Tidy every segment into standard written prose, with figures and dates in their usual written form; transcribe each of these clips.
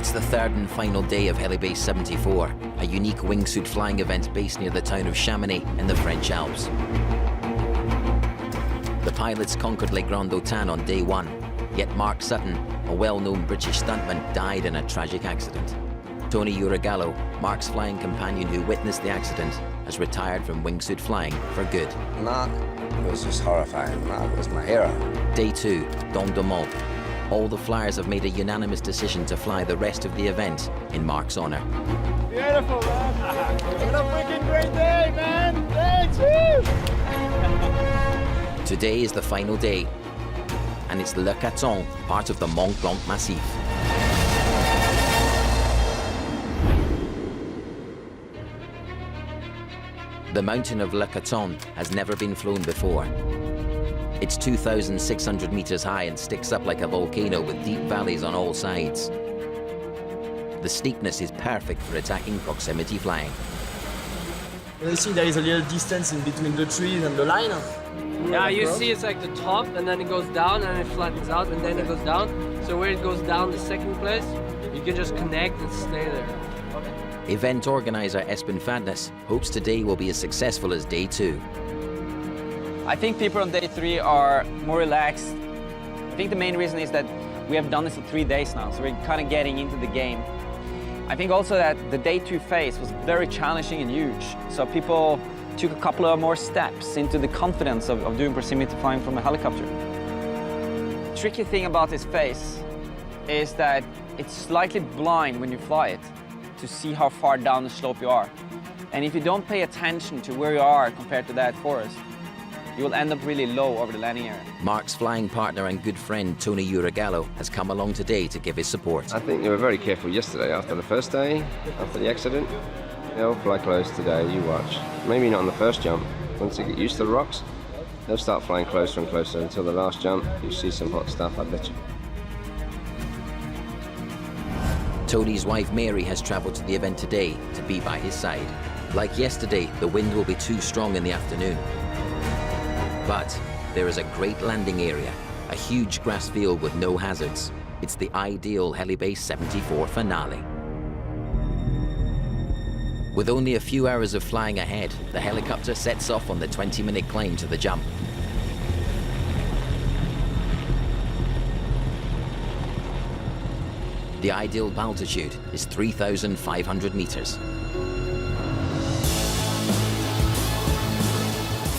It's the third and final day of HeliBASE 74, a unique wingsuit flying event based near the town of Chamonix in the French Alps. The pilots conquered Les Grands Autan on day one, yet Mark Sutton, a well-known British stuntman, died in a tragic accident. Tony Uragallo, Mark's flying companion who witnessed the accident, has retired from wingsuit flying for good. Mark was just horrifying. Mark was my hero. Day two, Dent de Mont. All the flyers have made a unanimous decision to fly the rest of the event in Mark's honor. Beautiful, man. What a freaking great day, man. Thanks, woo! Today is the final day, and it's Le Caton, part of the Mont Blanc Massif. The mountain of Le Caton has never been flown before. It's 2,600 meters high and sticks up like a volcano with deep valleys on all sides. The steepness is perfect for attacking proximity flying. You see there is a little distance in between the trees and the line. Yeah, you see it's like the top, and then it goes down, and it flattens out, and then it goes down. So where it goes down the second place, you can just connect and stay there. Event organizer Espen Fadnes hopes today will be as successful as day two. I think people on day three are more relaxed. I think the main reason is that we have done this for 3 days now, so we're kind of getting into the game. I think also that the day two phase was very challenging and huge, so people took a couple of more steps into the confidence of doing proximity flying from a helicopter. The tricky thing about this phase is that it's slightly blind when you fly it to see how far down the slope you are. And if you don't pay attention to where you are compared to that forest, you will end up really low over the landing area. Mark's flying partner and good friend Tony Uragallo has come along today to give his support. I think they were very careful yesterday after the first day, after the accident. They'll fly close today, you watch. Maybe not on the first jump. Once they get used to the rocks, they'll start flying closer and closer until the last jump. You see some hot stuff, I bet you. Tony's wife Mary has travelled to the event today to be by his side. Like yesterday, the wind will be too strong in the afternoon. But there is a great landing area, a huge grass field with no hazards. It's the ideal HeliBASE 74 finale. With only a few hours of flying ahead, the helicopter sets off on the 20-minute climb to the jump. The ideal altitude is 3,500 meters.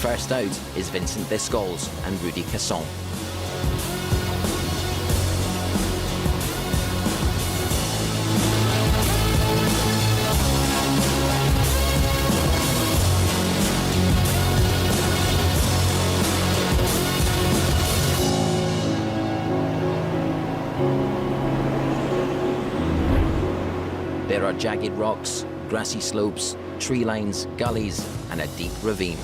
First out is Vincent Descalz and Rudy Casson. There are jagged rocks, grassy slopes, tree lines, gullies, and a deep ravine.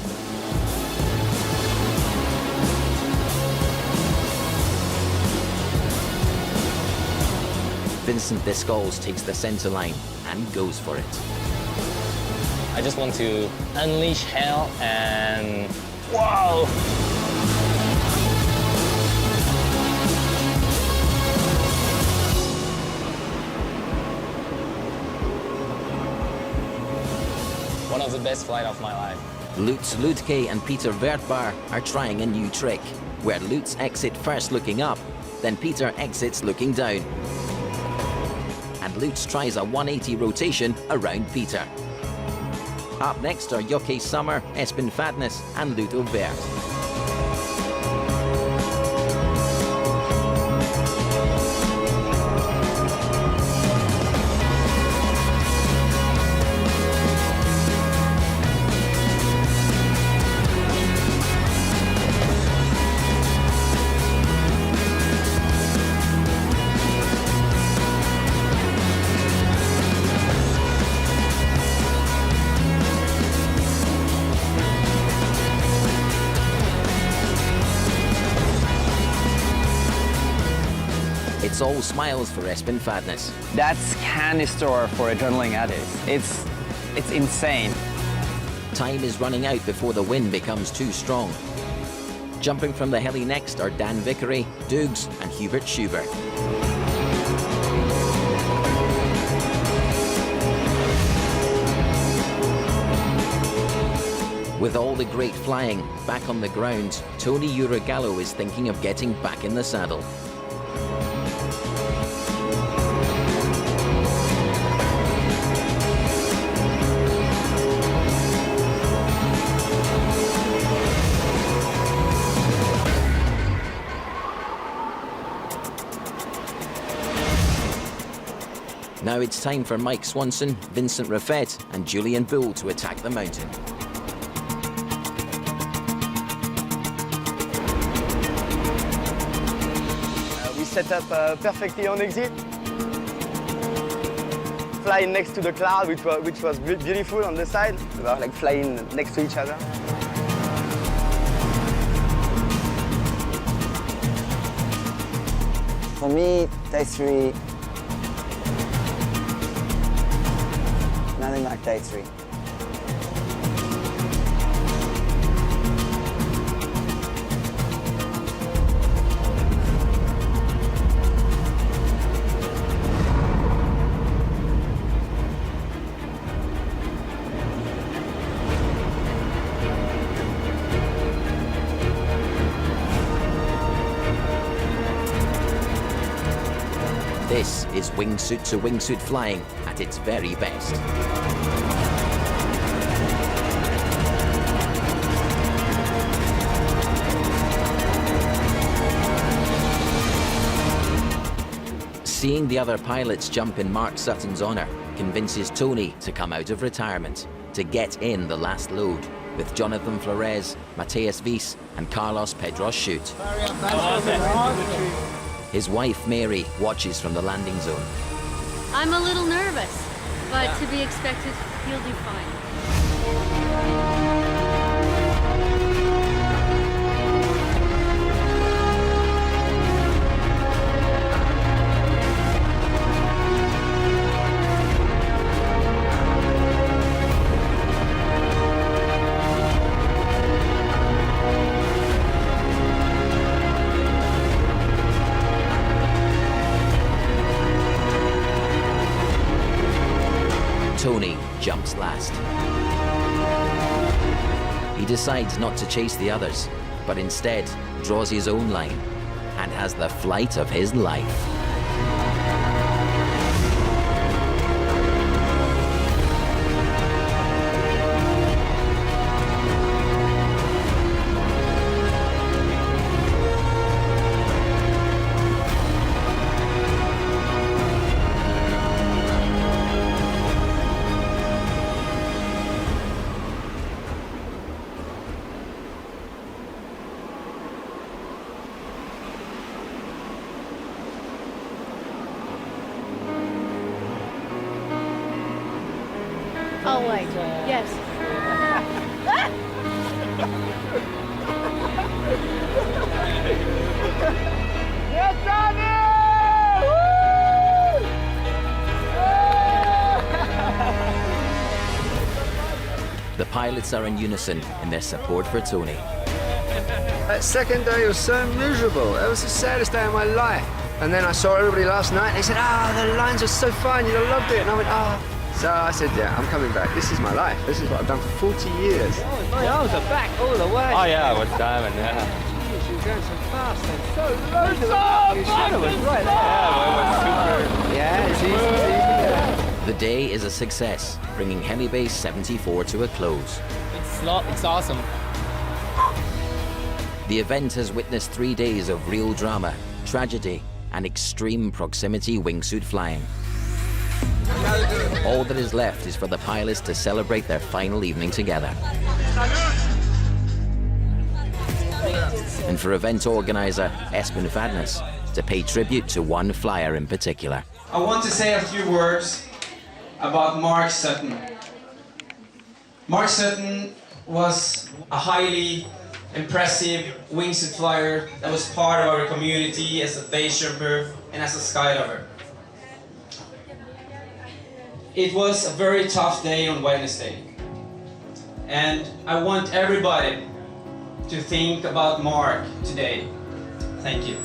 Vincent Descalz takes the center line and goes for it. I just want to unleash hell and whoa! One of the best flights of my life. Lutz Lutke and Peter Wertbar are trying a new trick, where Lutz exits first looking up, then Peter exits looking down. And Lutz tries a 180 rotation around Peter. Up next are Jokke Sommer, Espen Fadnes and Ludo Vert. It's all smiles for Espen Fadnes. That's candy store for adrenaline addicts. It's insane. Time is running out before the wind becomes too strong. Jumping from the heli next are Dan Vickery, Dougs and Hubert Schubert. With all the great flying back on the ground, Tony Uragallo is thinking of getting back in the saddle. Now it's time for Mike Swanson, Vincent Raffet and Julian Bull to attack the mountain. We set up perfectly on exit. Flying next to the cloud, which was beautiful on the side. We were like flying next to each other. For me, day 3, nothing like day 3. This is wingsuit to wingsuit flying at its very best. Seeing the other pilots jump in Mark Sutton's honour convinces Tony to come out of retirement, to get in the last load with Jonathan Flores, Matthias Wies and Carlos Pedros shoot. His wife, Mary, watches from the landing zone. I'm a little nervous, but to be expected, he'll do fine. Tony jumps last. He decides not to chase the others, but instead draws his own line and has the flight of his life. Oh wait, yes. Yes, Johnny! The pilots are in unison in their support for Tony. That second day was so miserable. It was the saddest day of my life. And then I saw everybody last night and they said, the lines are so fun, you'd have loved it. And I went, So I said, yeah, I'm coming back. This is my life. This is what I've done for 40 years. Oh, my arms are back all the way. Oh yeah, I was diving, yeah. Jeez, you're going so fast and so low. You should have been right there. Yeah, it's easy. The day is a success, bringing HeliBASE 74 to a close. It's awesome. The event has witnessed 3 days of real drama, tragedy, and extreme proximity wingsuit flying. All that is left is for the pilots to celebrate their final evening together. And for event organizer Espen Fadnes to pay tribute to one flyer in particular. I want to say a few words about Mark Sutton. Mark Sutton was a highly impressive wingsuit flyer that was part of our community as a base jumper and as a skydiver. It was a very tough day on Wednesday, and I want everybody to think about Mark today. Thank you.